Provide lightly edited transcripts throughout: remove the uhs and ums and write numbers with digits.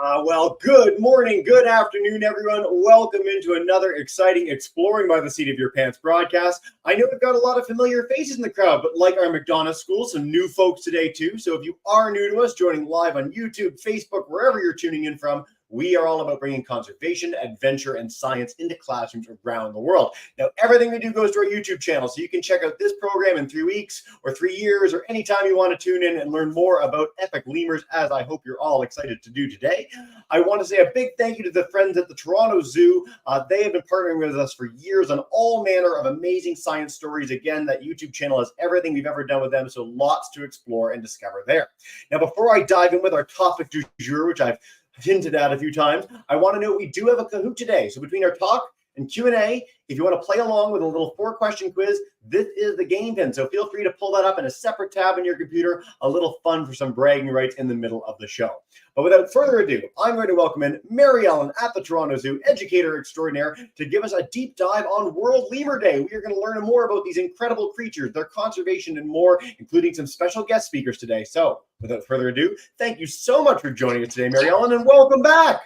Good morning, good afternoon, everyone. Welcome into another exciting Exploring by the Seat of Your Pants broadcast. I know we've got a lot of familiar faces in the crowd, but like our McDonough school, some new folks today too. So if you are new to us, joining live on YouTube, Facebook, wherever you're tuning in from, we are all about bringing conservation, adventure, and science into classrooms around the world. Now, everything we do goes to our YouTube channel, so you can check out this program in 3 weeks or 3 years or anytime you want to tune in and learn more about epic lemurs, as I hope you're all excited to do today. I want to say a big thank you to the friends at the Toronto Zoo. They have been partnering with us for years on all manner of amazing science stories. Again, that YouTube channel has everything we've ever done with them, so lots to explore and discover there. Now, before I dive in with our topic du jour, which I've hinted at a few times, I want to note we do have a Kahoot today. So between our talk and Q&A, if you want to play along with a little 4-question quiz, this is the game pin. So feel free to pull that up in a separate tab on your computer. A little fun for some bragging rights in the middle of the show. But without further ado, I'm going to welcome in Mary Ellen at the Toronto Zoo, educator extraordinaire, to give us a deep dive on World Lemur Day. We are going to learn more about these incredible creatures, their conservation, and more, including some special guest speakers today. So without further ado, thank you so much for joining us today, Mary Ellen, and welcome back.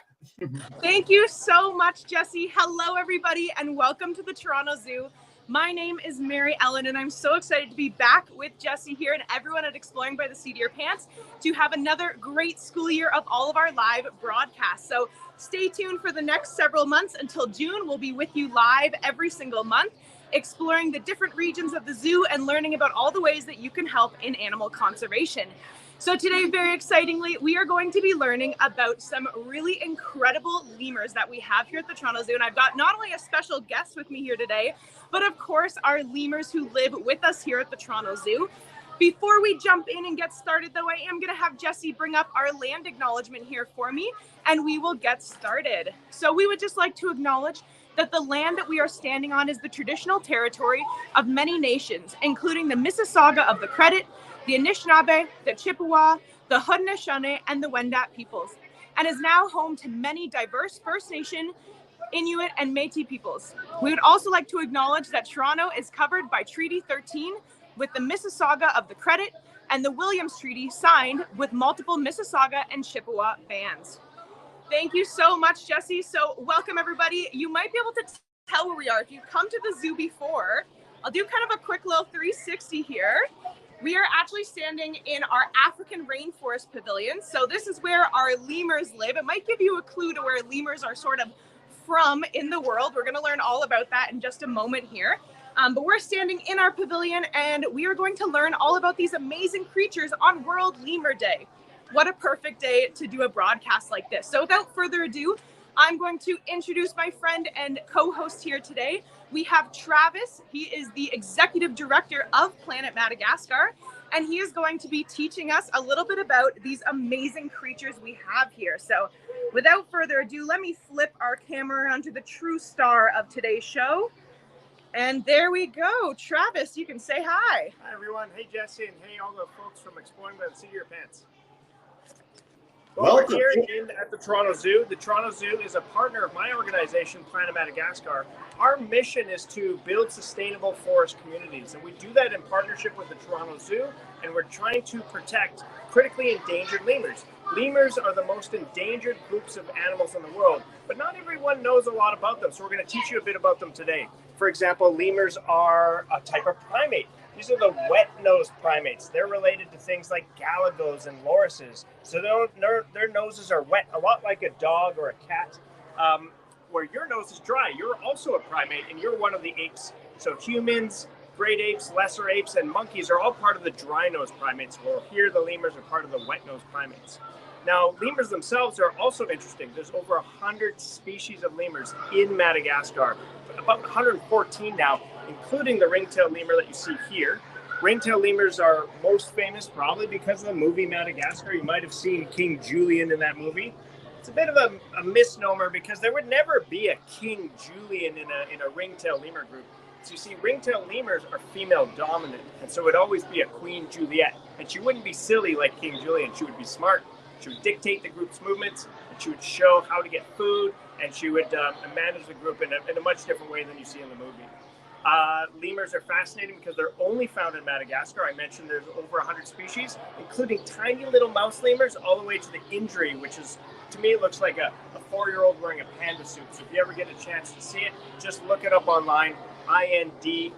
Thank you so much, Jesse. Hello, everybody, and welcome to the Toronto Zoo. My name is Mary Ellen, and I'm so excited to be back with Jesse here and everyone at Exploring by the Seat of Your Pants to have another great school year of all of our live broadcasts. So stay tuned for the next several months until June. We'll be with you live every single month, exploring the different regions of the zoo and learning about all the ways that you can help in animal conservation. So today, very excitingly, we are going to be learning about some really incredible lemurs that we have here at the Toronto Zoo. And I've got not only a special guest with me here today, but of course, our lemurs who live with us here at the Toronto Zoo. Before we jump in and get started, though, I am going to have Jesse bring up our land acknowledgement here for me, and we will get started. So we would just like to acknowledge that the land that we are standing on is the traditional territory of many nations, including the Mississauga of the Credit, the Anishinaabe, the Chippewa, the Haudenosaunee, and the Wendat peoples, and is now home to many diverse First Nation, Inuit, and Métis peoples. We would also like to acknowledge that Toronto is covered by Treaty 13 with the Mississauga of the Credit and the Williams Treaty signed with multiple Mississauga and Chippewa bands. Thank you so much, Jesse. So welcome, everybody. You might be able to tell where we are. If you've come to the zoo before, I'll do kind of a quick little 360 here. We are actually standing in our African rainforest pavilion. So this is where our lemurs live. It might give you a clue to where lemurs are sort of from in the world. We're going to learn all about that in just a moment here. But we're standing in our pavilion and we are going to learn all about these amazing creatures on World Lemur Day. What a perfect day to do a broadcast like this. So without further ado, I'm going to introduce my friend and co-host here today. We have Travis. He is the executive director of Planet Madagascar, and he is going to be teaching us a little bit about these amazing creatures we have here. So without further ado, let me flip our camera around to the true star of today's show. And there we go. Travis, you can say hi. Hi, everyone. Hey, Jesse, and hey, all the folks from Exploring by the Seat of Your Pants. Well, we're here at the Toronto Zoo. The Toronto Zoo is a partner of my organization, Planet Madagascar. Our mission is to build sustainable forest communities, and we do that in partnership with the Toronto Zoo, and we're trying to protect critically endangered lemurs. Lemurs are the most endangered groups of animals in the world, but not everyone knows a lot about them, so we're going to teach you a bit about them today. For example, lemurs are a type of primate. These are the wet-nosed primates. They're related to things like galagos and lorises. So their noses are wet, a lot like a dog or a cat. Where your nose is dry, you're also a primate, and you're one of the apes. So humans, great apes, lesser apes, and monkeys are all part of the dry-nosed primates, while here the lemurs are part of the wet-nosed primates. Now, lemurs themselves are also interesting. There's over 100 species of lemurs in Madagascar, about 114 now, including the ring-tailed lemur that you see here. Ring-tailed lemurs are most famous probably because of the movie Madagascar. You might have seen King Julian in that movie. It's a bit of a misnomer because there would never be a King Julian in a ring-tailed lemur group. So you see, ring-tailed lemurs are female dominant, and so it would always be a Queen Juliet. And she wouldn't be silly like King Julian. She would be smart. She would dictate the group's movements, and she would show how to get food, and she would manage the group in a much different way than you see in the movie. Lemurs are fascinating because they're only found in Madagascar. I mentioned there's over 100 species, including tiny little mouse lemurs all the way to the Indri, which is to me, it looks like a 4-year-old wearing a panda suit. So if you ever get a chance to see it, just look it up online. INDRI,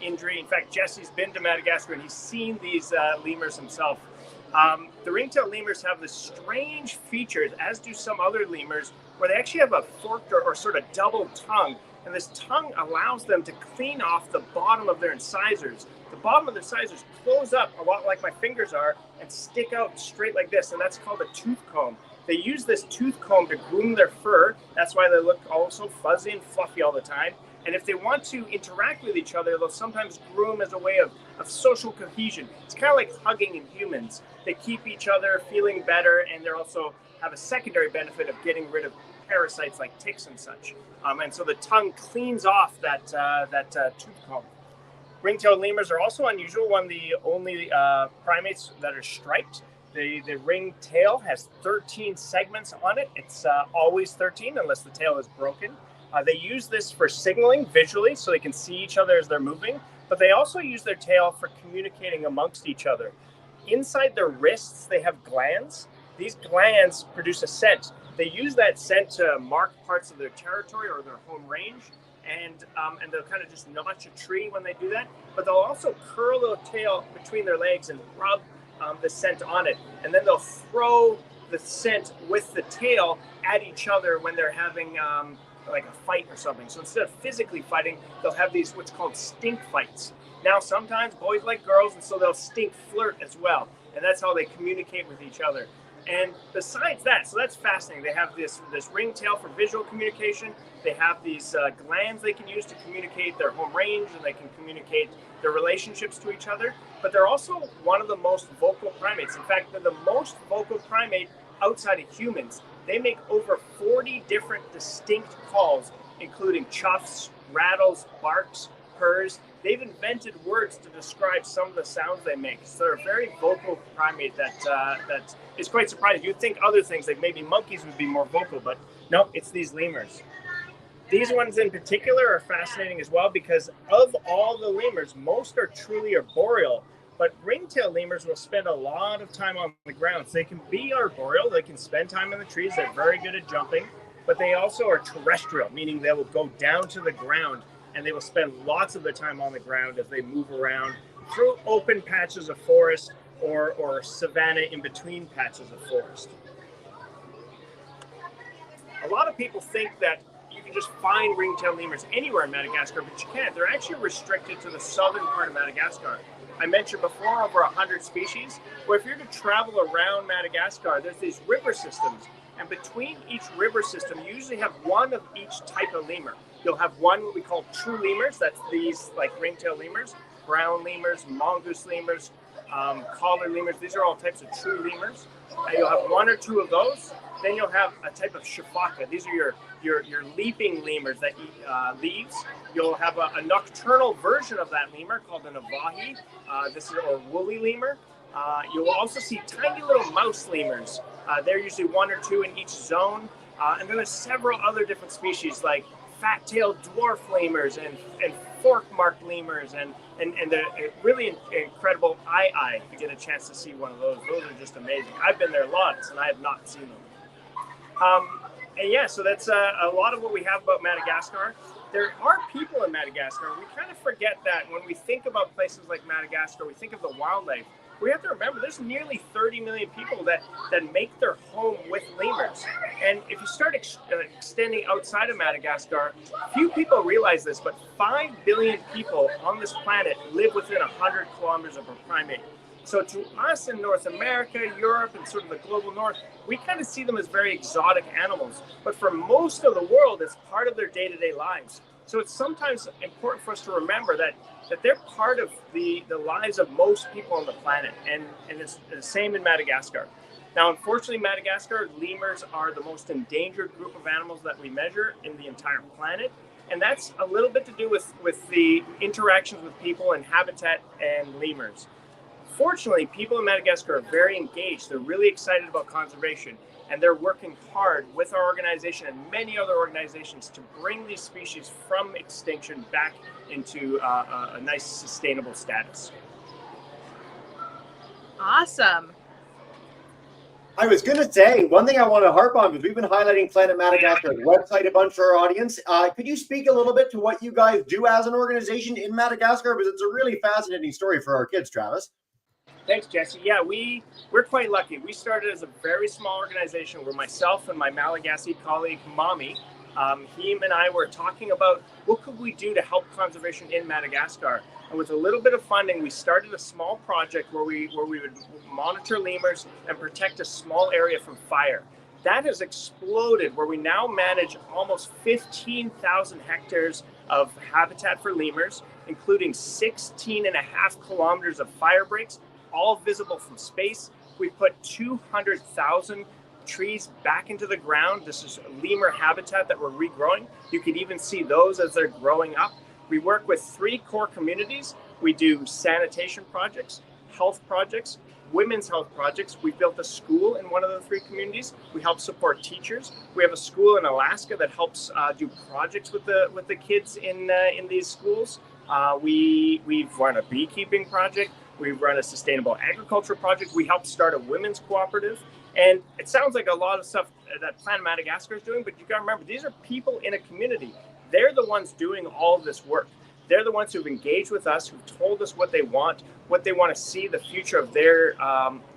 Indri. In fact, Jesse's been to Madagascar and he's seen these lemurs himself. The ring-tailed lemurs have this strange features, as do some other lemurs, where they actually have a forked or sort of double tongue. And this tongue allows them to clean off the bottom of their incisors. The bottom of their incisors close up a lot like my fingers are and stick out straight like this, and that's called a tooth comb. They use this tooth comb to groom their fur. That's why they look all so fuzzy and fluffy all the time. And if they want to interact with each other, they'll sometimes groom as a way of social cohesion. It's kind of like hugging in humans. They keep each other feeling better, and they also have a secondary benefit of getting rid of parasites like ticks and such. And so the tongue cleans off that tooth comb. Ring-tailed lemurs are also unusual, one of the only primates that are striped. The ring tail has 13 segments on it. It's always 13 unless the tail is broken. They use this for signaling visually so they can see each other as they're moving, but they also use their tail for communicating amongst each other. Inside their wrists, they have glands. These glands produce a scent. They use that scent to mark parts of their territory or their home range, and they'll kind of just notch a tree when they do that, but they'll also curl their tail between their legs and rub the scent on it, and then they'll throw the scent with the tail at each other when they're having like a fight or something. So instead of physically fighting, they'll have these what's called stink fights. Now, sometimes boys like girls, and so they'll stink flirt as well, and that's how they communicate with each other. And besides that, so that's fascinating. They have this ring tail for visual communication. They have these glands they can use to communicate their home range, and they can communicate their relationships to each other. But they're also one of the most vocal primates. In fact, they're the most vocal primate outside of humans. They make over 40 different distinct calls, including chuffs, rattles, barks, purrs. They've invented words to describe some of the sounds they make. So they're a very vocal primate that is quite surprising. You'd think other things, like maybe monkeys, would be more vocal, but no, it's these lemurs. These ones in particular are fascinating as well because of all the lemurs, most are truly arboreal, but ring-tailed lemurs will spend a lot of time on the ground. So they can be arboreal, they can spend time in the trees, they're very good at jumping, but they also are terrestrial, meaning they will go down to the ground and they will spend lots of their time on the ground as they move around through open patches of forest or savanna in between patches of forest. A lot of people think that you can just find ring-tailed lemurs anywhere in Madagascar, but you can't. They're actually restricted to the southern part of Madagascar. I mentioned before over 100 species. Well, if you're to travel around Madagascar, there's these river systems. And between each river system, you usually have one of each type of lemur. You'll have one what we call true lemurs. That's these like ring-tailed lemurs, brown lemurs, mongoose lemurs, collar lemurs. These are all types of true lemurs. You'll have one or two of those. Then you'll have a type of shafaka. These are your leaping lemurs that eat leaves. You'll have a nocturnal version of that lemur called an avahi. This is a woolly lemur. You'll also see tiny little mouse lemurs. They're usually one or two in each zone. And then there's several other different species like fat-tailed dwarf lemurs and fork-marked lemurs and the really incredible eye. If you get a chance to see one of those are just amazing. I've been there lots and I have not seen them. And yeah, so that's a lot of what we have about Madagascar. There are people in Madagascar. We kind of forget that when we think about places like Madagascar, we think of the wildlife. We have to remember there's nearly 30 million people that make their home with lemurs. And if you start extending outside of Madagascar, few people realize this, but 5 billion people on this planet live within 100 kilometers of a primate. So to us in North America, Europe, and sort of the global north, we kind of see them as very exotic animals. But for most of the world, it's part of their day-to-day lives. So it's sometimes important for us to remember that they're part of the lives of most people on the planet. And it's the same in Madagascar. Now, unfortunately, Madagascar, lemurs are the most endangered group of animals that we measure in the entire planet. And that's a little bit to do with the interactions with people and habitat and lemurs. Fortunately, people in Madagascar are very engaged. They're really excited about conservation, and they're working hard with our organization and many other organizations to bring these species from extinction back into a nice, sustainable status. Awesome. I was going to say, one thing I want to harp on, because we've been highlighting Planet Madagascar's website a bunch for our audience. Could you speak a little bit to what you guys do as an organization in Madagascar? Because it's a really fascinating story for our kids, Travis. Thanks, Jesse. Yeah, we're quite lucky. We started as a very small organization where myself and my Malagasy colleague, Mommy, him and I were talking about what could we do to help conservation in Madagascar. And with a little bit of funding, we started a small project where we would monitor lemurs and protect a small area from fire. That has exploded, where we now manage almost 15,000 hectares of habitat for lemurs, including 16.5 kilometers of fire breaks, all visible from space. We put 200,000 trees back into the ground. This is lemur habitat that we're regrowing. You can even see those as they're growing up. We work with 3 core communities. We do sanitation projects, health projects, women's health projects. We built a school in one of the 3 communities. We help support teachers. We have a school in Alaska that helps do projects with the kids in these schools. We've run a beekeeping project. We've run a sustainable agriculture project. We helped start a women's cooperative. And it sounds like a lot of stuff that Planet Madagascar is doing, but you got to remember, these are people in a community. They're the ones doing all of this work. They're the ones who've engaged with us, who've told us what they want to see the future of their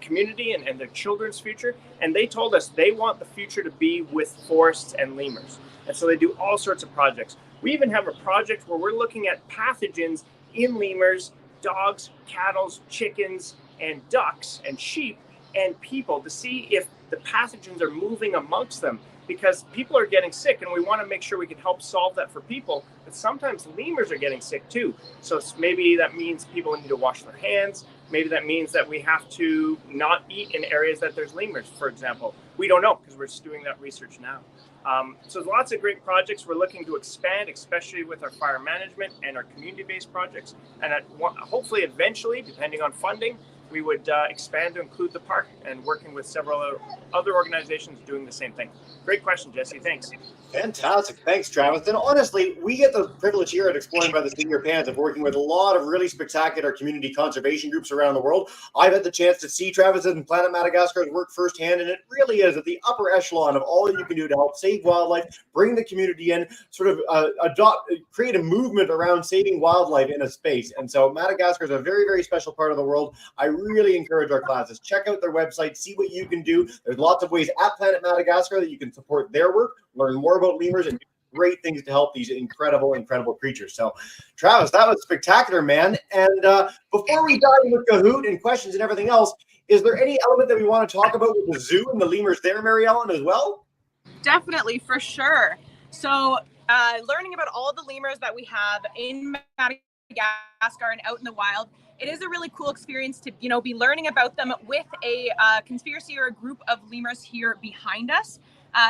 community and their children's future. And they told us they want the future to be with forests and lemurs. And so they do all sorts of projects. We even have a project where we're looking at pathogens in lemurs, dogs, cattle, chickens, and ducks and sheep and people to see if the pathogens are moving amongst them, because people are getting sick and we want to make sure we can help solve that for people. But sometimes lemurs are getting sick too. So maybe that means people need to wash their hands. Maybe that means that we have to not eat in areas that there's lemurs, for example. We don't know, because we're just doing that research now. So lots of great projects. We're looking to expand, especially with our fire management and our community-based projects. And hopefully, eventually, depending on funding, we would expand to include the park, and working with several other organizations doing the same thing. Great question, Jesse. Thanks. Fantastic. Thanks, Travis. And honestly, we get the privilege here at Exploring by the Seat of Your Pants of working with a lot of really spectacular community conservation groups around the world. I've had the chance to see Travis and Planet Madagascar's work firsthand, and it really is at the upper echelon of all you can do to help save wildlife, bring the community in, sort of create a movement around saving wildlife in a space. And so Madagascar is a very, very special part of the world. I really encourage our classes. Check out their website, see what you can do. There's lots of ways at Planet Madagascar that you can support their work, learn more about lemurs, and do great things to help these incredible, incredible creatures. So, Travis, that was spectacular, man. And before we dive into Kahoot and questions and everything else, is there any element that we want to talk about with the zoo and the lemurs there, Mary Ellen, as well? Definitely, for sure. So learning about all the lemurs that we have in Madagascar and out in the wild, it is a really cool experience to, be learning about them with a conspiracy or a group of lemurs here behind us.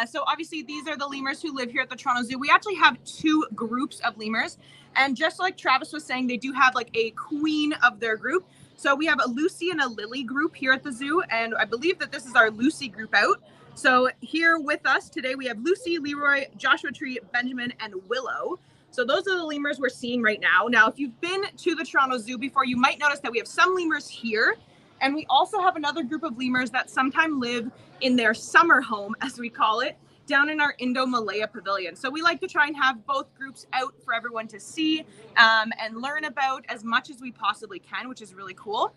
So obviously these are the lemurs who live here at the Toronto Zoo. We actually have 2 groups of lemurs. And just like Travis was saying, they do have like a queen of their group. So we have a Lucy and a Lily group here at the zoo. And I believe that this is our Lucy group out. So here with us today, we have Lucy, Leroy, Joshua Tree, Benjamin, and Willow. So those are the lemurs we're seeing right now. Now, if you've been to the Toronto Zoo before, you might notice that we have some lemurs here. And we also have another group of lemurs that sometimes live in their summer home, as we call it, down in our Indo-Malaya pavilion. So we like to try and have both groups out for everyone to see and learn about as much as we possibly can, which is really cool.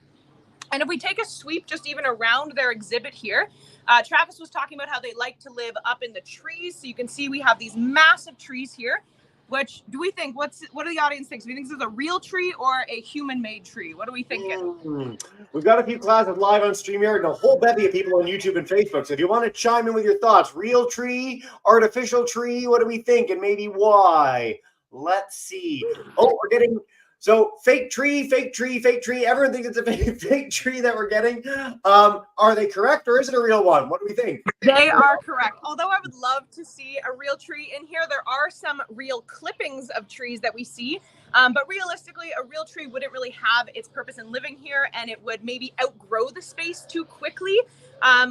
And if we take a sweep just even around their exhibit here, Travis was talking about how they like to live up in the trees. So you can see we have these massive trees here. Which do we think? What do the audience think? Do we think this is a real tree or a human-made tree? What are we thinking? We've got a few classes live on StreamYard and a whole bevy of people on YouTube and Facebook. So if you want to chime in with your thoughts, real tree, artificial tree, what do we think? And maybe why? Let's see. Oh, we're getting... So fake tree, fake tree, fake tree. Everyone thinks it's a fake tree that we're getting. Are they correct, or is it a real one? What do we think? They are correct. Although I would love to see a real tree in here, there are some real clippings of trees that we see. But realistically, a real tree wouldn't really have its purpose in living here, and it would maybe outgrow the space too quickly,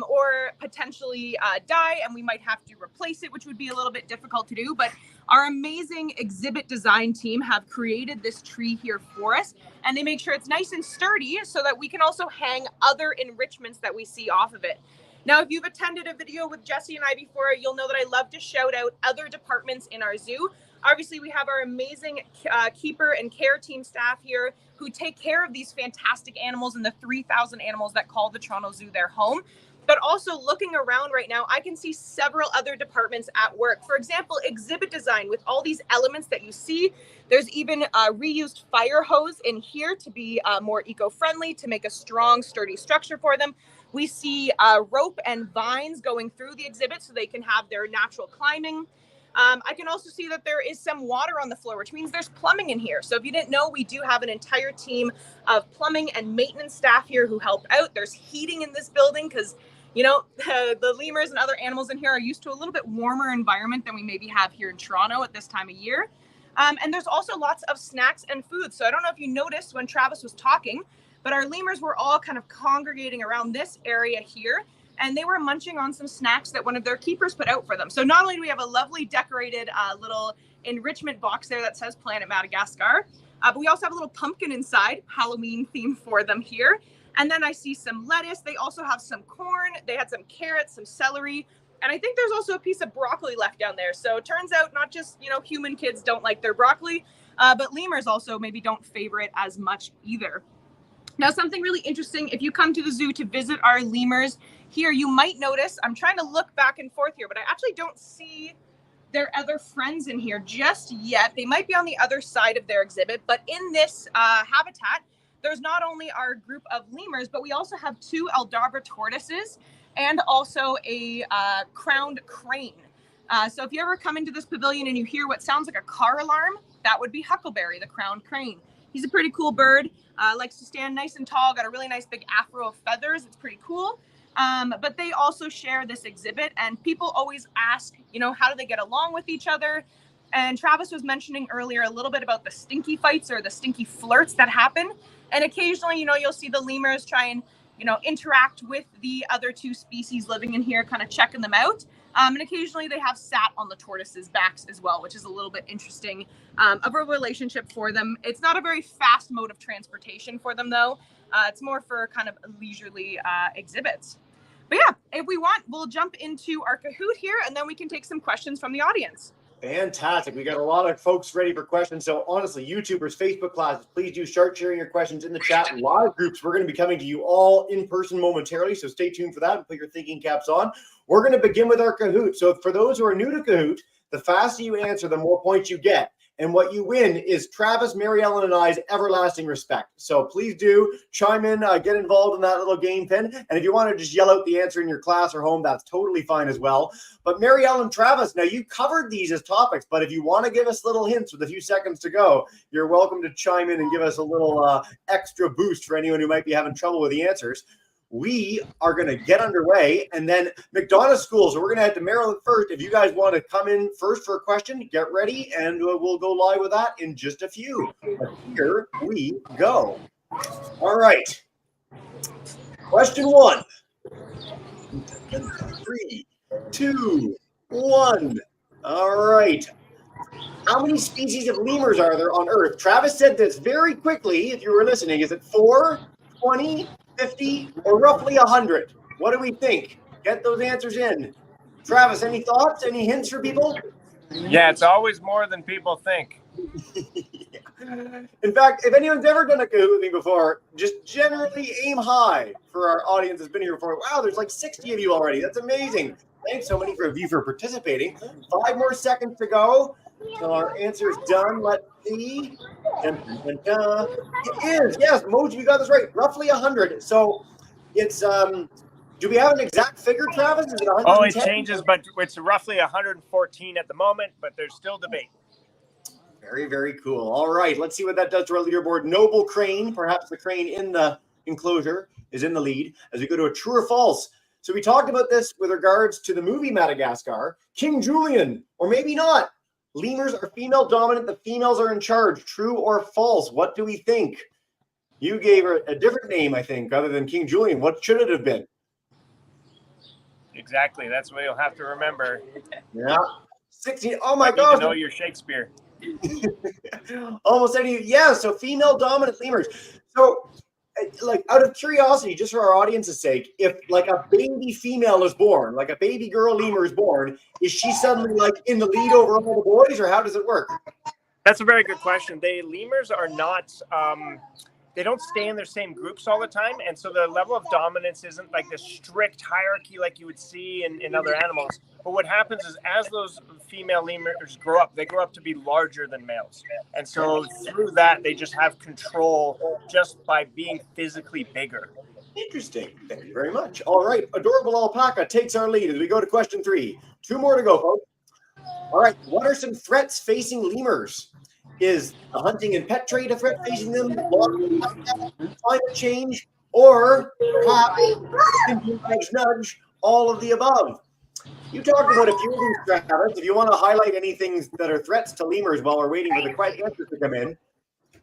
or potentially die, and we might have to replace it, which would be a little bit difficult to do. But our amazing exhibit design team have created this tree here for us, and they make sure it's nice and sturdy so that we can also hang other enrichments that we see off of it. Now, if you've attended a video with Jesse and I before, you'll know that I love to shout out other departments in our zoo. Obviously, we have our amazing keeper and care team staff here who take care of these fantastic animals and the 3,000 animals that call the Toronto Zoo their home. But also looking around right now, I can see several other departments at work. For example, exhibit design with all these elements that you see. There's even a reused fire hose in here to be more eco-friendly, to make a strong, sturdy structure for them. We see rope and vines going through the exhibit so they can have their natural climbing. I can also see that there is some water on the floor, which means there's plumbing in here. So if you didn't know, we do have an entire team of plumbing and maintenance staff here who help out. There's heating in this building because, you know, the lemurs and other animals in here are used to a little bit warmer environment than we maybe have here in Toronto at this time of year. And there's also lots of snacks and food. So I don't know if you noticed when Travis was talking, but our lemurs were all kind of congregating around this area here, and they were munching on some snacks that one of their keepers put out for them. So not only do we have a lovely decorated little enrichment box there that says Planet Madagascar, but we also have a little pumpkin inside, Halloween theme for them here. And then I see some lettuce. They also have some corn. They had some carrots, some celery. And I think there's also a piece of broccoli left down there. So it turns out not just, you know, human kids don't like their broccoli, but lemurs also maybe don't favor it as much either. Now, something really interesting, if you come to the zoo to visit our lemurs here, you might notice, I'm trying to look back and forth here, but I actually don't see their other friends in here just yet. They might be on the other side of their exhibit, but in this habitat, there's not only our group of lemurs, but we also have 2 Aldabra tortoises and also a crowned crane. So if you ever come into this pavilion and you hear what sounds like a car alarm, that would be Huckleberry, the crowned crane. He's a pretty cool bird, likes to stand nice and tall, got a really nice big afro of feathers. It's pretty cool. But they also share this exhibit, and people always ask, you know, how do they get along with each other? And Travis was mentioning earlier a little bit about the stinky fights or the stinky flirts that happen. And occasionally, you know, you'll see the lemurs try and, you know, interact with the other 2 species living in here, kind of checking them out. And occasionally they have sat on the tortoises' backs as well, which is a little bit interesting of a relationship for them. It's not a very fast mode of transportation for them, though. It's more for kind of leisurely exhibits. But yeah, if we want, we'll jump into our Kahoot here, and then we can take some questions from the audience. Fantastic. We got a lot of folks ready for questions. So honestly, YouTubers, Facebook classes, please do start sharing your questions in the chat. Live groups, we're going to be coming to you all in person momentarily. So stay tuned for that and put your thinking caps on. We're going to begin with our Kahoot. So for those who are new to Kahoot, the faster you answer, the more points you get. And what you win is Travis, Mary Ellen, and I's everlasting respect. So please do chime in, get involved in that little game pin. And if you want to just yell out the answer in your class or home, that's totally fine as well. But Mary Ellen, Travis, now you covered these as topics, but if you want to give us little hints with a few seconds to go, you're welcome to chime in and give us a little extra boost for anyone who might be having trouble with the answers. We are going to get underway, and then McDonough School. So we're going to head to Maryland first. If you guys want to come in first for a question, get ready, and we'll go live with that in just a few. But here we go. All right. Question 1. 3, 2, 1. All right. How many species of lemurs are there on Earth? Travis said this very quickly, if you were listening. Is it 4, 20, 50, or roughly 100? What do we think? Get those answers in. Travis, any thoughts? Any hints for people? Yeah, it's always more than people think. In fact, if anyone's ever done a Kahoot with me before, just generally aim high for our audience that's been here before. Wow, there's like 60 of you already. That's amazing. Thanks so many of you for participating. 5 more seconds to go. So our answer is done. Let's see. It is. Yes, Moji, you got this right. Roughly 100. So it's, do we have an exact figure, Travis? Is it 110? Oh, it changes, but it's roughly 114 at the moment, but there's still debate. Very, very cool. All right, let's see what that does to our leaderboard. Noble Crane, perhaps the crane in the enclosure, is in the lead as we go to a true or false. So we talked about this with regards to the movie Madagascar. King Julian, or maybe not. Lemurs are female dominant. The females are in charge. True or false? What do we think? You gave her a different name, I think, other than King Julian. What should it have been? Exactly. That's what you'll have to remember. Yeah. 16. Oh my You gosh. know your Shakespeare. Almost any. Yeah. So female dominant lemurs. So like out of curiosity, just for our audience's sake, if like a baby female is born, like a baby girl lemur is born, is she suddenly like in the lead over all the boys, or how does it work? That's a very good question. Lemurs are not, they don't stay in their same groups all the time. And so the level of dominance isn't like this strict hierarchy like you would see in other animals. But what happens is as those female lemurs grow up, they grow up to be larger than males. And so through that, they just have control just by being physically bigger. Interesting. Thank you very much. All right. Adorable alpaca takes our lead as we go to question 3. 2 more to go, folks. All right. What are some threats facing lemurs? Is the hunting and pet trade a threat facing them? Climate change? Or perhaps, nudge, nudge, all of the above? You talked about a few of these threats. If you want to highlight anything that are threats to lemurs while we're waiting for the correct answers to come in.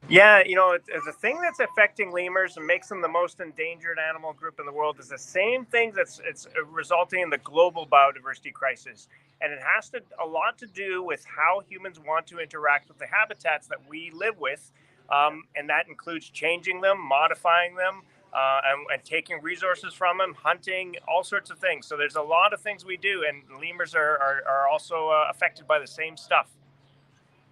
Yeah, the thing that's affecting lemurs and makes them the most endangered animal group in the world is the same thing it's resulting in the global biodiversity crisis. And it has a lot to do with how humans want to interact with the habitats that we live with. And that includes changing them, modifying them, and taking resources from them, hunting, all sorts of things. So there's a lot of things we do, and lemurs are also affected by the same stuff.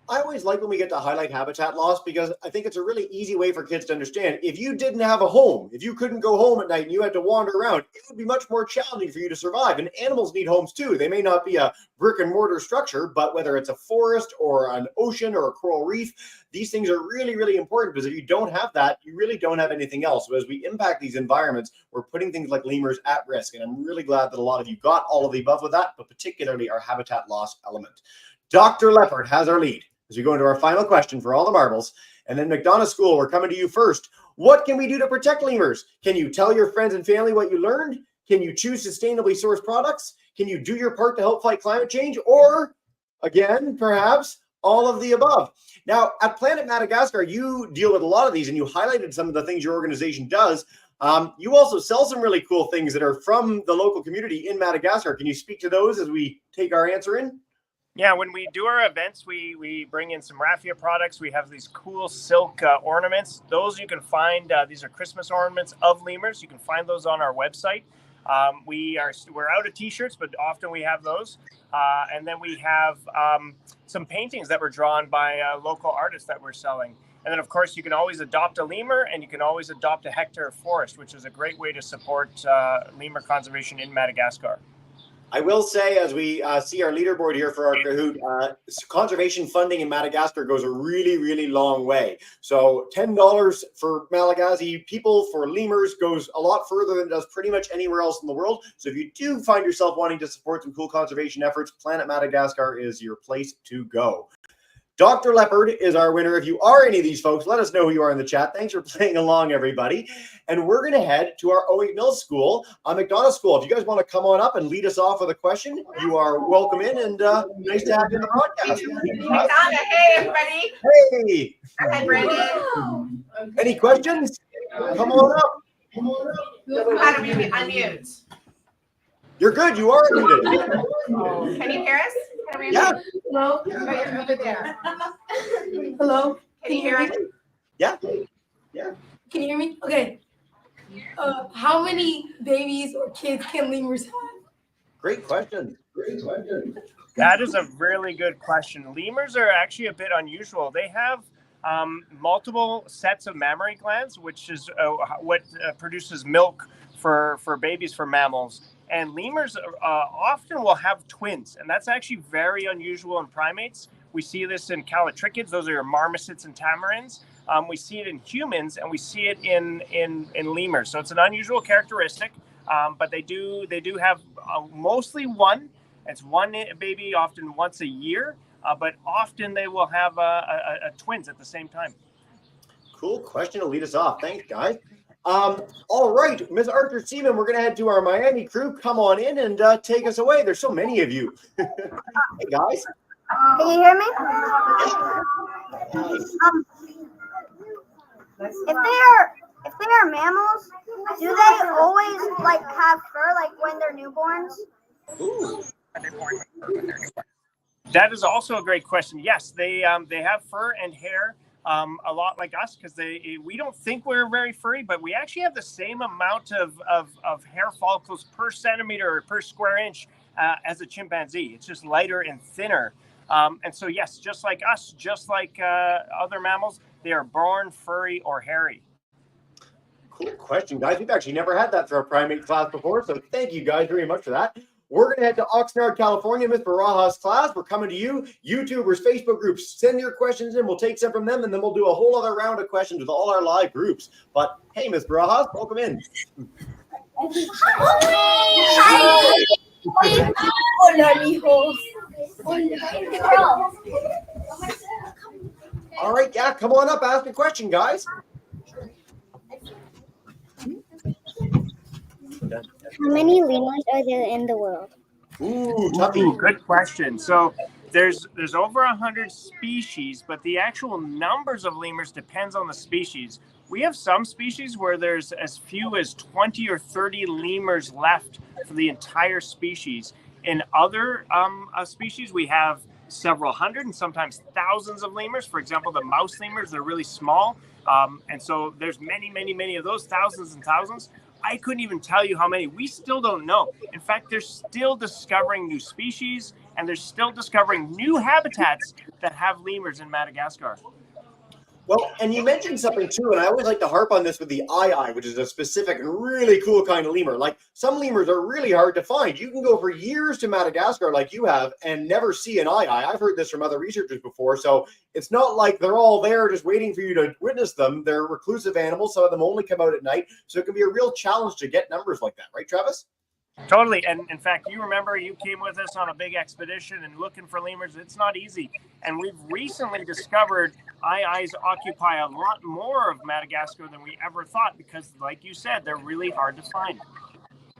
I always like when we get to highlight habitat loss because I think it's a really easy way for kids to understand. If you didn't have a home, if you couldn't go home at night and you had to wander around, it would be much more challenging for you to survive. And animals need homes too. They may not be a brick and mortar structure, but whether it's a forest or an ocean or a coral reef, these things are really, really important because if you don't have that, you really don't have anything else. So as we impact these environments, we're putting things like lemurs at risk. And I'm really glad that a lot of you got all of the above with that, but particularly our habitat loss element. Dr. Leopard has our lead as we go into our final question for all the marbles. And then McDonough School, we're coming to you first. What can we do to protect lemurs? Can you tell your friends and family what you learned? Can you choose sustainably sourced products? Can you do your part to help fight climate change? Or, again, perhaps all of the above? Now, at Planet Madagascar, you deal with a lot of these, and you highlighted some of the things your organization does. You also sell some really cool things that are from the local community in Madagascar. Can you speak to those as we take our answer in? Yeah, when we do our events, we bring in some raffia products. We have these cool silk ornaments. Those you can find. These are Christmas ornaments of lemurs. You can find those on our website. We're out of T-shirts, but often we have those. And then we have some paintings that were drawn by local artists that we're selling. And then, of course, you can always adopt a lemur, and you can always adopt a hectare of forest, which is a great way to support lemur conservation in Madagascar. I will say, as we see our leaderboard here for our Kahoot, conservation funding in Madagascar goes a really, really long way. So $10 for Malagasy people for lemurs goes a lot further than it does pretty much anywhere else in the world. So if you do find yourself wanting to support some cool conservation efforts, Planet Madagascar is your place to go. Dr. Leopard is our winner. If you are any of these folks, let us know who you are in the chat. Thanks for playing along, everybody. And we're going to head to our Owen Mills School on McDonough School. If you guys want to come on up and lead us off with a question, you are welcome in, and nice to have you in the broadcast. McDonough, hey, everybody. Hey. Hi, Brandon. Any questions? Come on up. How do we unmute? You're good. You are muted. Can you hear us? Yeah. Hello? Oh, you're muted there. Hello? Can you hear us? Yeah. Yeah. Can you hear me? Okay. How many babies or kids can lemurs have? Great question. That is a really good question. Lemurs are actually a bit unusual. They have multiple sets of mammary glands, which is what produces milk for babies, for mammals. And lemurs often will have twins, and that's actually very unusual in primates. We see this in callitrichids; those are your marmosets and tamarins. We see it in humans, and we see it in lemurs. So it's an unusual characteristic, but they do have mostly one. It's one baby, often once a year, but often they will have twins at the same time. Cool question to lead us off. Thanks, guys. All right, Ms. Archer Seaman, we're going to head to our Miami crew. Come on in and take us away. There's so many of you. Hey, guys. Can you hear me? If they are mammals, do they always like have fur, like when they're newborns? Ooh. That is also a great question. Yes, they have fur and hair. a lot like us because we don't think we're very furry, but we actually have the same amount of hair follicles per centimeter or per square inch as a chimpanzee. It's just lighter and thinner. And so, yes, just like us, just like other mammals, they are born furry or hairy. Cool question, guys. We've actually never had that for our primate class before, so thank you guys very much for that. We're going to head to Oxnard, California with Baraja's class. We're coming to you, YouTubers, Facebook groups. Send your questions in. We'll take some from them, and then we'll do a whole other round of questions with all our live groups. But hey, Miss Barajas, welcome in. Hola, mijos. All right, yeah, come on up. Ask a question, guys. How many lemurs are there in the world? Ooh, Tuffy. Good question. So there's over 100 species, but the actual numbers of lemurs depends on the species. We have some species where there's as few as 20 or 30 lemurs left for the entire species. In other species, we have several hundred and sometimes thousands of lemurs. For example, the mouse lemurs, they're really small. And so there's many of those, thousands and thousands. I couldn't even tell you how many. We still don't know. In fact, they're still discovering new species, and they're still discovering new habitats that have lemurs in Madagascar. Well, and you mentioned something too, and I always like to harp on this with the eye, which is a specific and really cool kind of lemur. Like some lemurs are really hard to find. You can go for years to Madagascar like you have and never see an eye. I've heard this from other researchers before. So it's not like they're all there just waiting for you to witness them. They're reclusive animals. Some of them only come out at night. So it can be a real challenge to get numbers like that. Right, Travis? Totally. And in fact, you remember you came with us on a big expedition and looking for lemurs. It's not easy. And we've recently discovered eyes occupy a lot more of Madagascar than we ever thought because, like you said, they're really hard to find.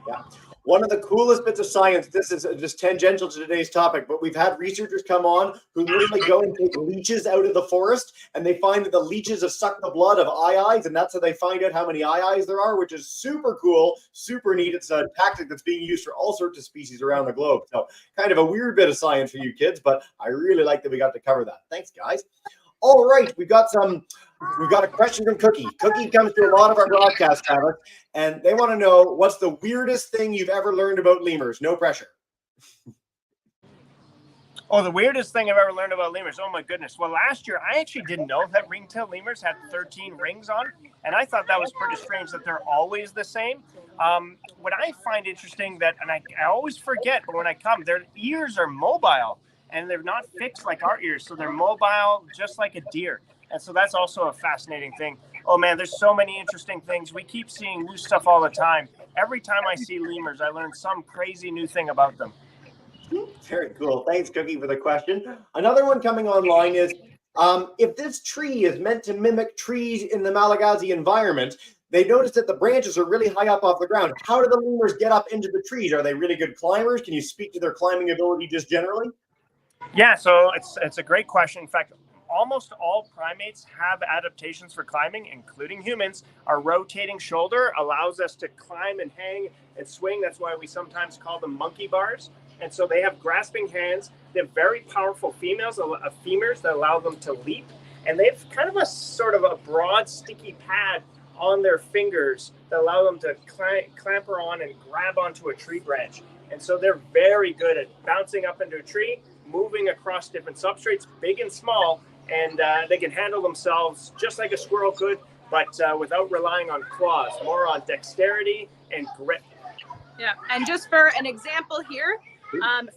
Yeah. One of the coolest bits of science, this is just tangential to today's topic, but we've had researchers come on who literally go and take leeches out of the forest, and they find that the leeches have sucked the blood of eyes, and that's how they find out how many eyes there are, which is super cool, super neat. It's a tactic that's being used for all sorts of species around the globe. So kind of a weird bit of science for you kids, but I really like that we got to cover that. Thanks, guys. All right, we've got a question from Cookie. Cookie comes to a lot of our broadcasts, Travis, and they want to know what's the weirdest thing you've ever learned about lemurs. No pressure. Oh, the weirdest thing I've ever learned about lemurs. Oh my goodness. Well, last year I actually didn't know that ringtail lemurs had 13 rings on, and I thought that was pretty strange that they're always the same. What I find interesting and I always forget, but when I come, their ears are mobile. And they're not fixed like our ears, so they're mobile just like a deer. And so that's also a fascinating thing. Oh man, there's so many interesting things. We keep seeing new stuff all the time. Every time I see lemurs, I learn some crazy new thing about them. Very cool. Thanks, Cookie, for the question. Another one coming online is, if this tree is meant to mimic trees in the Malagasy environment, they noticed that the branches are really high up off the ground. How do the lemurs get up into the trees? Are they really good climbers? Can you speak to their climbing ability just generally? Yeah, so it's a great question. In fact, almost all primates have adaptations for climbing, including humans. Our rotating shoulder allows us to climb and hang and swing. That's why we sometimes call them monkey bars. And so they have grasping hands. They have very powerful femurs that allow them to leap. And they have kind of a sort of a broad, sticky pad on their fingers that allow them to clamper on and grab onto a tree branch. And so they're very good at bouncing up into a tree, moving across different substrates, big and small, and they can handle themselves just like a squirrel could, but without relying on claws, more on dexterity and grip. Yeah, and just for an example here,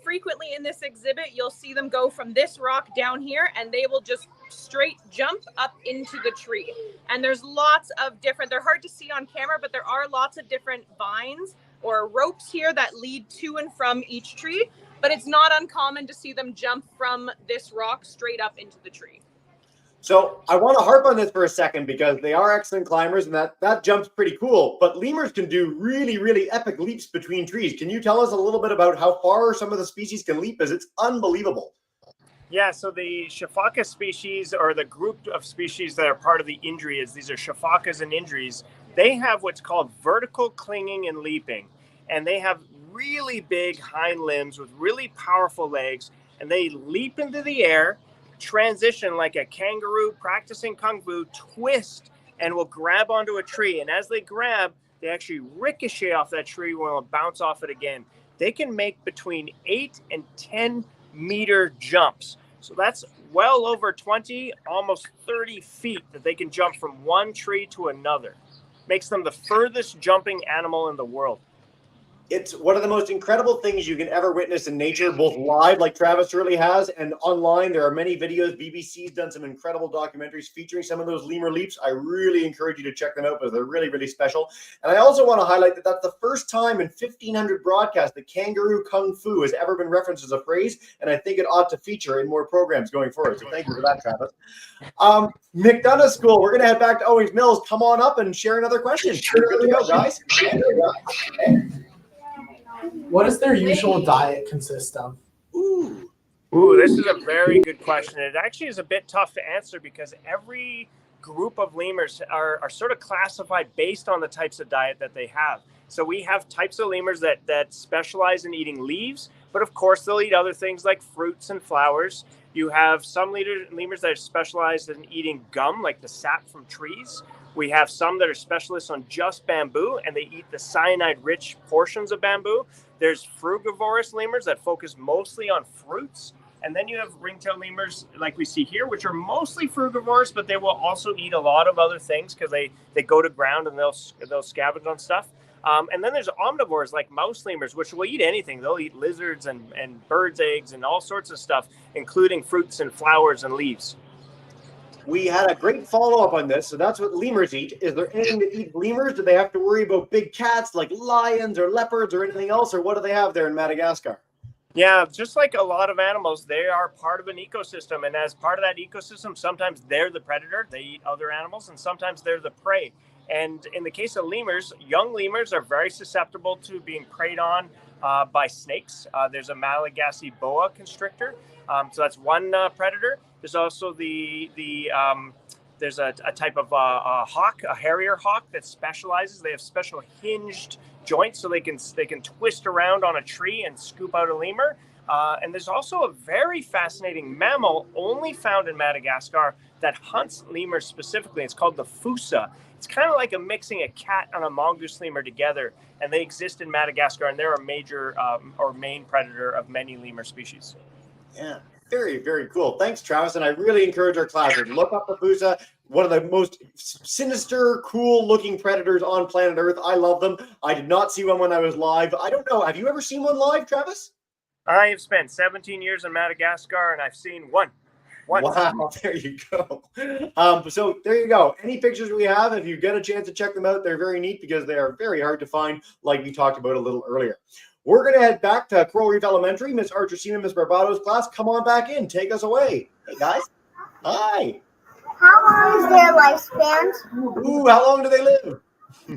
frequently in this exhibit, you'll see them go from this rock down here, and they will just straight jump up into the tree. And there's lots of different, they're hard to see on camera, but there are lots of different vines or ropes here that lead to and from each tree. But it's not uncommon to see them jump from this rock straight up into the tree. So I want to harp on this for a second because they are excellent climbers and that jump's pretty cool. But lemurs can do really, really epic leaps between trees. Can you tell us a little bit about how far some of the species can leap? Because it's unbelievable. Yeah, so the Shafaka species, or the group of species that are part of the Indrias, these are Shafakas and Indries, they have what's called vertical clinging and leaping. And they have really big hind limbs with really powerful legs, and they leap into the air, transition like a kangaroo practicing kung fu, twist, and will grab onto a tree. And as they grab, they actually ricochet off that tree and will bounce off it again. They can make between 8 and 10 meter jumps. So that's well over 20, almost 30 feet that they can jump from one tree to another. Makes them the furthest jumping animal in the world. It's one of the most incredible things you can ever witness in nature, both live, like Travis really has, and online. There are many videos. BBC's done some incredible documentaries featuring some of those lemur leaps. I really encourage you to check them out because they're really, really special. And I also want to highlight that that's the first time in 1,500 broadcasts that kangaroo kung fu has ever been referenced as a phrase, and I think it ought to feature in more programs going forward. So thank you for that, Travis. McDonough School, we're going to head back to Owings Mills. Come on up and share another question. Good to go, guys. What does their usual diet consist of? Ooh, this is a very good question. It actually is a bit tough to answer because every group of lemurs are sort of classified based on the types of diet that they have. So we have types of lemurs that specialize in eating leaves, but of course they'll eat other things like fruits and flowers. You have some lemurs that are specialized in eating gum, like the sap from trees. We have some that are specialists on just bamboo, and they eat the cyanide-rich portions of bamboo. There's frugivorous lemurs that focus mostly on fruits. And then you have ringtail lemurs like we see here, which are mostly frugivorous, but they will also eat a lot of other things because they go to ground and they'll scavenge on stuff. And then there's omnivores like mouse lemurs, which will eat anything. They'll eat lizards and birds' eggs and all sorts of stuff, including fruits and flowers and leaves. We had a great follow-up on this. So that's what lemurs eat. Is there anything that eat lemurs? Do they have to worry about big cats like lions or leopards or anything else? Or what do they have there in Madagascar? Yeah, just like a lot of animals, they are part of an ecosystem. And as part of that ecosystem, sometimes they're the predator. They eat other animals, and sometimes they're the prey. And in the case of lemurs, young lemurs are very susceptible to being preyed on by snakes. There's a Malagasy boa constrictor. So that's one predator. There's also there's a type of a hawk, a harrier hawk that specializes. They have special hinged joints so they can twist around on a tree and scoop out a lemur. And there's also a very fascinating mammal only found in Madagascar that hunts lemurs specifically. It's called the fossa. It's kind of like mixing a cat and a mongoose lemur together, and they exist in Madagascar, and they're a major or main predator of many lemur species. Yeah, very, very cool. Thanks, Travis. And I really encourage our class to look up the fossa, one of the most sinister, cool-looking predators on planet Earth. I love them. I did not see one when I was live. I don't know. Have you ever seen one live, Travis? I have spent 17 years in Madagascar, and I've seen one. Wow, there you go. So there you go. Any pictures we have, if you get a chance to check them out, they're very neat because they are very hard to find, like we talked about a little earlier. We're going to head back to Coral Reef Elementary. Miss Archer-Seaman, Miss Barbados class, come on back in. Take us away. Hey, guys. Hi. How long is their lifespan? Ooh, how long do they live?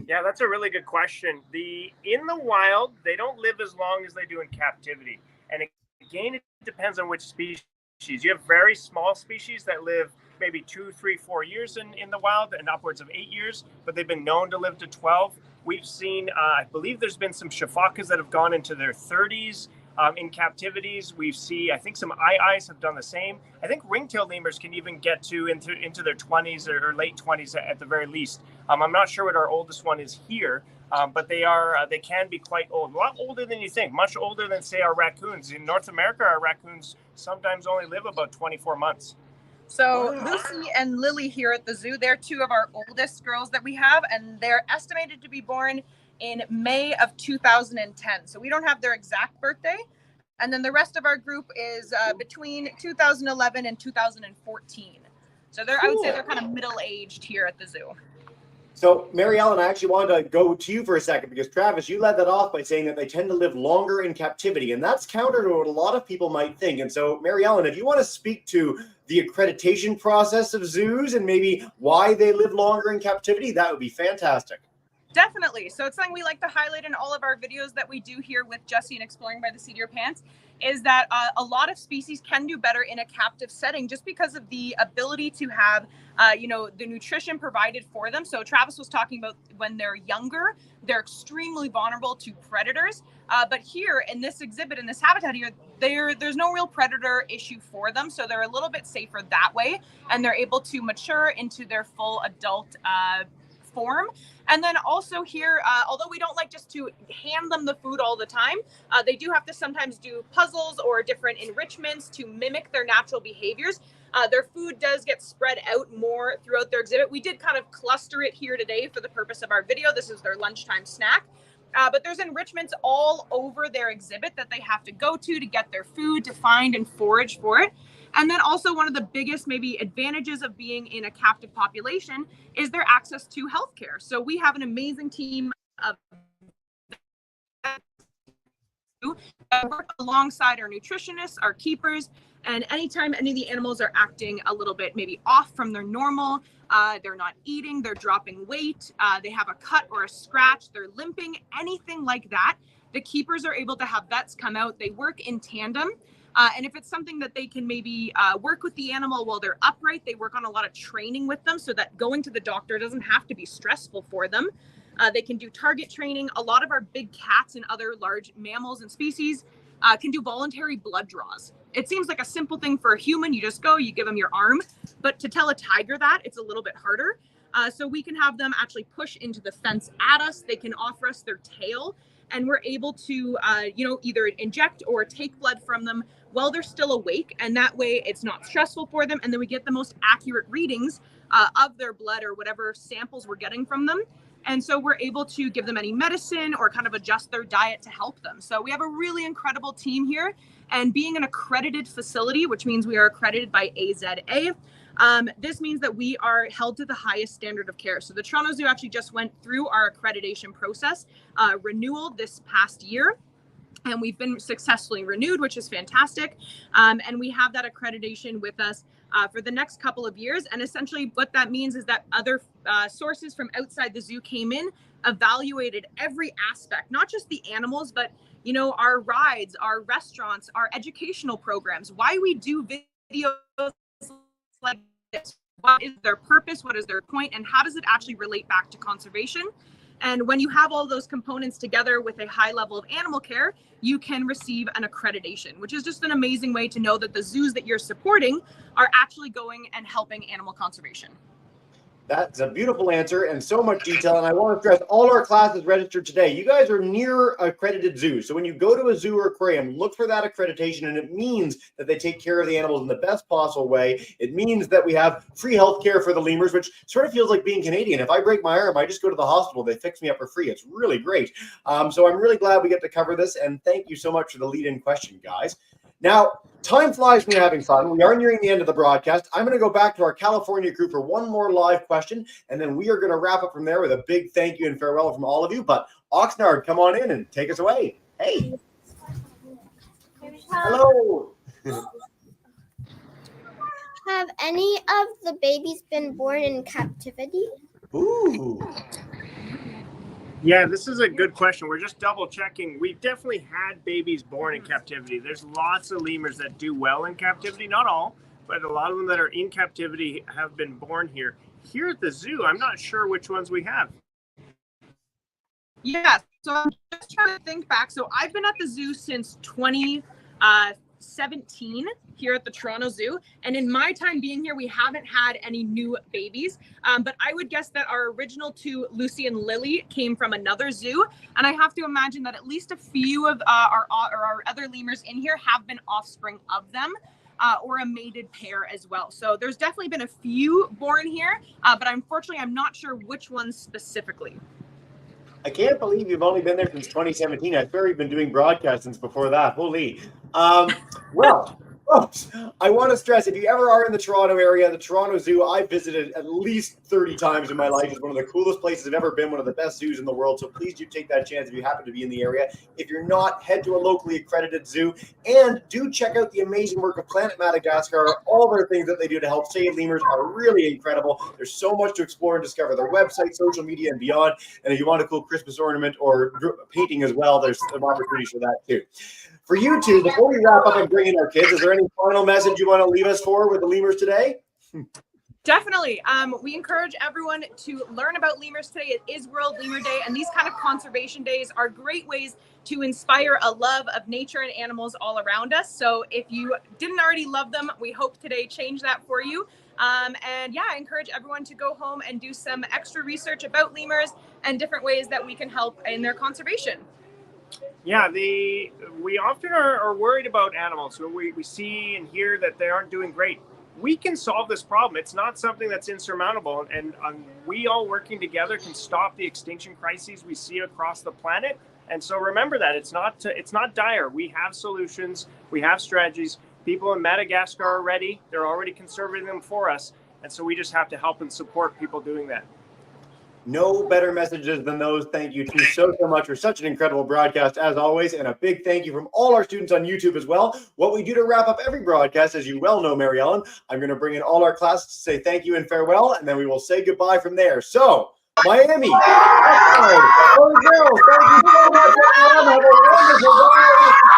Yeah, that's a really good question. In the wild, they don't live as long as they do in captivity. And again, it depends on which species. You have very small species that live maybe 2, 3, 4 years in the wild and upwards of 8 years, but they've been known to live to 12. We've seen, I believe there's been some shafakas that have gone into their 30s in captivities. I think some eye-eyes have done the same. I think ring-tailed lemurs can even get into their 20s or late 20s at the very least. I'm not sure what our oldest one is here, but they can be quite old, a lot older than you think, much older than, say, our raccoons. In North America, our raccoons sometimes only live about 24 months. So Lucy and Lily here at the zoo, they're two of our oldest girls that we have, and they're estimated to be born in May of 2010. So we don't have their exact birthday. And then the rest of our group is between 2011 and 2014. So I would say they're kind of middle-aged here at the zoo. So, Mary Ellen, I actually wanted to go to you for a second because, Travis, you led that off by saying that they tend to live longer in captivity, and that's counter to what a lot of people might think. And so, Mary Ellen, if you want to speak to the accreditation process of zoos and maybe why they live longer in captivity, that would be fantastic. Definitely. So it's something we like to highlight in all of our videos that we do here with Jessie and Exploring by the Seat of Your Pants is that a lot of species can do better in a captive setting just because of the ability to have, the nutrition provided for them. So Travis was talking about when they're younger, they're extremely vulnerable to predators. But here in this exhibit, in this habitat here, there's no real predator issue for them. So they're a little bit safer that way. And they're able to mature into their full adult form. And then also here, although we don't like just to hand them the food all the time, they do have to sometimes do puzzles or different enrichments to mimic their natural behaviors. Their food does get spread out more throughout their exhibit. We did kind of cluster it here today for the purpose of our video. This is their lunchtime snack. But there's enrichments all over their exhibit that they have to go to get their food, to find and forage for it. And then also one of the biggest maybe advantages of being in a captive population is their access to healthcare. So we have an amazing team of work alongside our nutritionists, our keepers, and anytime any of the animals are acting a little bit maybe off from their normal, they're not eating, they're dropping weight, they have a cut or a scratch, they're limping, anything like that, the keepers are able to have vets come out. They work in tandem. And if it's something that they can maybe work with the animal while they're upright, they work on a lot of training with them so that going to the doctor doesn't have to be stressful for them. They can do target training. A lot of our big cats and other large mammals and species can do voluntary blood draws. It seems like a simple thing for a human. You just go, you give them your arm. But to tell a tiger that, it's a little bit harder. So we can have them actually push into the fence at us. They can offer us their tail. And we're able to, either inject or take blood from them while they're still awake. And that way it's not stressful for them. And then we get the most accurate readings of their blood or whatever samples we're getting from them. And so we're able to give them any medicine or kind of adjust their diet to help them. So we have a really incredible team here. And being an accredited facility, which means we are accredited by AZA, this means that we are held to the highest standard of care. So the Toronto Zoo actually just went through our accreditation process renewal this past year. And we've been successfully renewed, which is fantastic. And we have that accreditation with us for the next couple of years. And essentially what that means is that other sources from outside the zoo came in, evaluated every aspect, not just the animals, but our rides, our restaurants, our educational programs, why we do videos like this. What is their purpose? What is their point? And how does it actually relate back to conservation? And when you have all those components together with a high level of animal care, you can receive an accreditation, which is just an amazing way to know that the zoos that you're supporting are actually going and helping animal conservation. That's a beautiful answer and so much detail. And I want to stress all our classes registered today. You guys are near accredited zoos. So when you go to a zoo or aquarium, look for that accreditation. And it means that they take care of the animals in the best possible way. It means that we have free health care for the lemurs, which sort of feels like being Canadian. If I break my arm, I just go to the hospital. They fix me up for free. It's really great. So I'm really glad we get to cover this. And thank you so much for the lead-in question, guys. Now, time flies when you're having fun. We are nearing the end of the broadcast. I'm going to go back to our California crew for one more live question, and then we are going to wrap up from there with a big thank you and farewell from all of you. But Oxnard, come on in and take us away. Hey. Hello. Have any of the babies been born in captivity? Ooh. Yeah, this is a good question. We're just double checking. We've definitely had babies born in captivity. There's lots of lemurs that do well in captivity. Not all, but a lot of them that are in captivity have been born here. Here at the zoo, I'm not sure which ones we have. Yeah, so I'm just trying to think back. So I've been at the zoo since 2017 here at the Toronto Zoo. And in my time being here, we haven't had any new babies. But I would guess that our original two, Lucy and Lily, came from another zoo. And I have to imagine that at least a few of our other lemurs in here have been offspring of them. Or a mated pair as well. So there's definitely been a few born here, but unfortunately, I'm not sure which ones specifically. I can't believe you've only been there since 2017. I swear you've been doing broadcasts since before that. Holy. Well, folks, I want to stress, if you ever are in the Toronto area, the Toronto Zoo, I visited at least 30 times in my life. It's one of the coolest places I've ever been, one of the best zoos in the world. So please do take that chance if you happen to be in the area. If you're not, head to a locally accredited zoo and do check out the amazing work of Planet Madagascar. All their things that they do to help save lemurs are really incredible. There's so much to explore and discover. Their website, social media, and beyond. And if you want a cool Christmas ornament or painting as well, there's some opportunities for that too. For you two, before we wrap up and bring in our kids, is there any final message you want to leave us for with the lemurs today? Definitely. We encourage everyone to learn about lemurs today. It is World Lemur Day, and these kind of conservation days are great ways to inspire a love of nature and animals all around us. So if you didn't already love them, we hope today changed that for you. And yeah, I encourage everyone to go home and do some extra research about lemurs and different ways that we can help in their conservation. Yeah, we often are worried about animals. So we see and hear that they aren't doing great. We can solve this problem. It's not something that's insurmountable, and we all working together can stop the extinction crises we see across the planet. And so remember that it's not dire. We have solutions. We have strategies. People in Madagascar are ready. They're already conserving them for us, and so we just have to help and support people doing that. No better messages than those. Thank you two so much for such an incredible broadcast as always, and a big thank you from all our students on YouTube as well. What we do to wrap up every broadcast, as you well know, Mary Ellen, I'm going to bring in all our classes to say thank you and farewell, and then we will say goodbye from there. So, Miami, girls, thank you so much, everyone. Have a wonderful day.